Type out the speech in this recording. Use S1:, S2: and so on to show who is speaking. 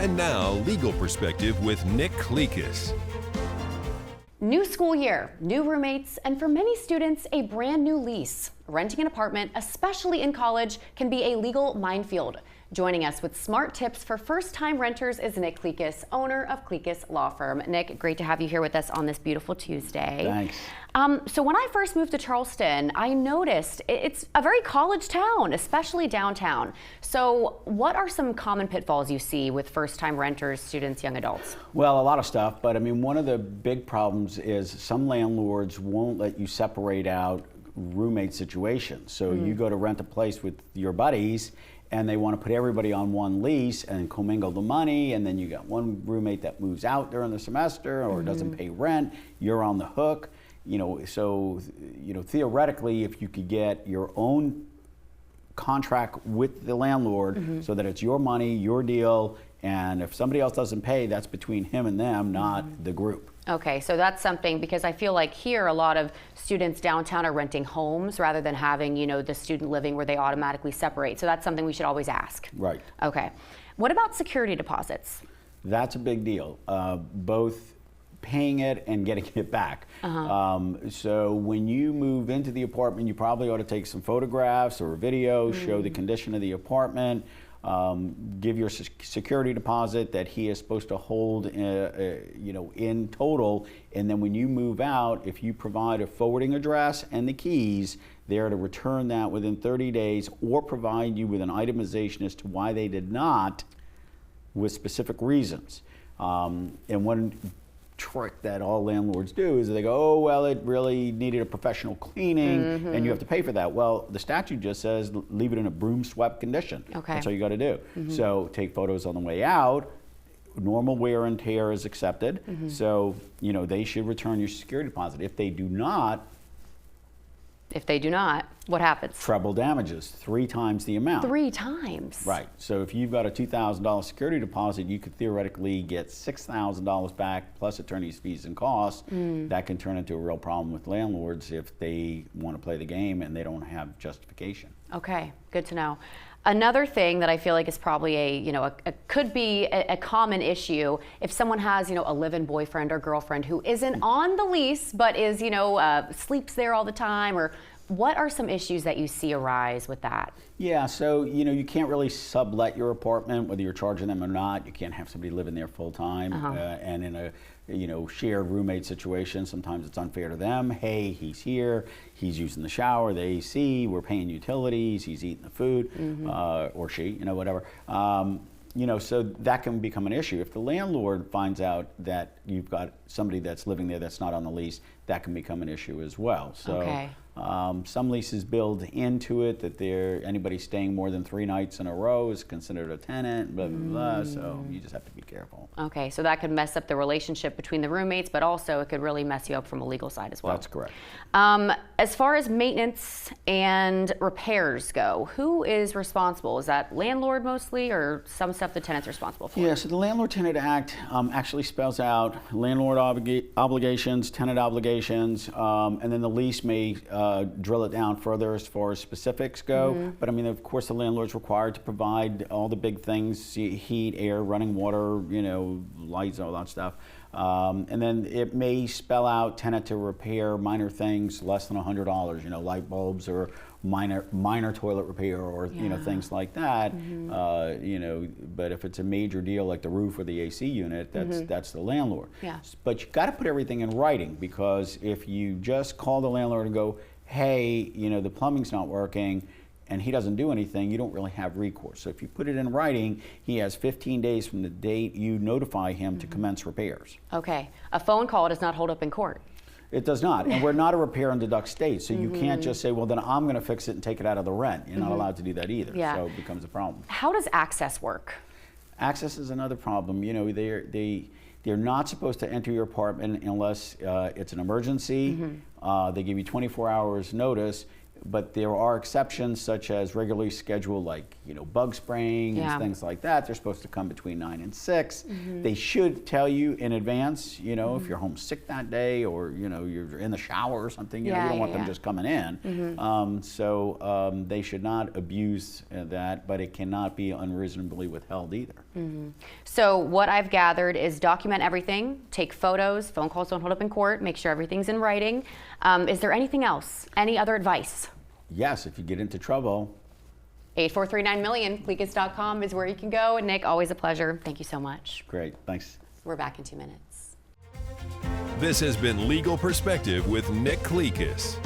S1: And now, Legal Perspective with Nick Leases.
S2: New school year, new roommates, and for many students, a brand new lease. Renting an apartment, especially in college, can be a legal minefield. Joining us with smart tips for first-time renters is Nick Leases, owner of Leases Law Firm. Nick, great to have you here with us on this beautiful Tuesday.
S3: Thanks.
S2: So when I first moved to Charleston, I noticed it's a very college town, especially downtown. So what are some common pitfalls you see with first-time renters, students, young adults?
S3: Well, a lot of stuff, but I mean, one of the big problems is some landlords won't let you separate out roommate situations. So you go to rent a place with your buddies, and they want to put everybody on one lease and commingle the money, and then you got one roommate that moves out during the semester or doesn't pay rent, you're on the hook. So theoretically, if you could get your own contract with the landlord so that it's your money, your deal, and if somebody else doesn't pay, that's between him and them, not the group.
S2: Okay, so that's something, because I feel like here a lot of students downtown are renting homes rather than having, the student living where they automatically separate. So that's something we should always ask.
S3: Right.
S2: Okay. What about security deposits?
S3: That's a big deal, both paying it and getting it back. So when you move into the apartment, you probably ought to take some photographs or a video, show the condition of the apartment, give your security deposit that he is supposed to hold, in total, and then when you move out, if you provide a forwarding address and the keys, they're to return that within 30 days or provide you with an itemization as to why they did not, with specific reasons. And one trick that all landlords do is they go, oh, well, it really needed a professional cleaning and you have to pay for that. Well, the statute just says leave it in a broom swept condition.
S2: Okay.
S3: That's all you got to do. So take photos on the way out. Normal wear and tear is accepted. So, they should return your security deposit. If they do not,
S2: what happens?
S3: treble damages, 3 times the amount.
S2: 3 times?
S3: Right. So if you've got a $2,000 security deposit, you could theoretically get $6,000 back plus attorney's fees and costs. That can turn into a real problem with landlords if they want to play the game and they don't have justification.
S2: Okay, good to know. Another thing that I feel like is probably could be a common issue if someone has, a live-in boyfriend or girlfriend who isn't on the lease but is, sleeps there all the time, or what are some issues that you see arise with that?
S3: Yeah, so, you can't really sublet your apartment, whether you're charging them or not. You can't have somebody living there full time. And in a, shared roommate situation, sometimes it's unfair to them. Hey, he's here, he's using the shower, the AC, we're paying utilities, he's eating the food, or she, whatever. So that can become an issue. If the landlord finds out that you've got somebody that's living there that's not on the lease, that can become an issue as well. So some leases build into it that anybody staying more than 3 nights in a row is considered a tenant, blah, blah, blah. So you just have to be careful.
S2: Okay, so that could mess up the relationship between the roommates, but also it could really mess you up from a legal side as well.
S3: That's correct.
S2: As far as maintenance and repairs go, who is responsible? Is that landlord mostly, or some stuff the tenant's responsible for?
S3: Yeah, so the Landlord-Tenant Act actually spells out landlord obligations, tenant obligations, and then the lease may drill it down further as far as specifics go. But I mean, of course, the landlord's required to provide all the big things: heat, air, running water, lights, all that stuff. And then it may spell out tenant to repair minor things less than $100, light bulbs or minor toilet repair or things like that. But if it's a major deal like the roof or the AC unit, that's the landlord.
S2: Yeah.
S3: But you got to put everything in writing, because if you just call the landlord and go, hey, the plumbing's not working, and he doesn't do anything, you don't really have recourse. So if you put it in writing, he has 15 days from the date you notify him to commence repairs.
S2: Okay. A phone call does not hold up in court.
S3: It does not, and we're not a repair and deduct state, so you can't just say, well, then I'm going to fix it and take it out of the rent. You're not allowed to do that either, so it becomes a problem.
S2: How does access work?
S3: Access is another problem. They're not supposed to enter your apartment unless it's an emergency. They give you 24 hours notice. But there are exceptions, such as regularly scheduled, like bug spraying and things like that. They're supposed to come between 9 and 6. They should tell you in advance, if you're home sick that day, or you're in the shower or something. You don't want them just coming in. So they should not abuse that, but it cannot be unreasonably withheld either.
S2: So what I've gathered is document everything, take photos, phone calls don't hold up in court, make sure everything's in writing. Is there anything else? Any other advice?
S3: Yes, if you get into trouble.
S2: 843-900000000, Leases.com is where you can go. And Nick, always a pleasure. Thank you so much.
S3: Great, thanks.
S2: We're back in 2 minutes.
S1: This has been Legal Perspective with Nick Leases.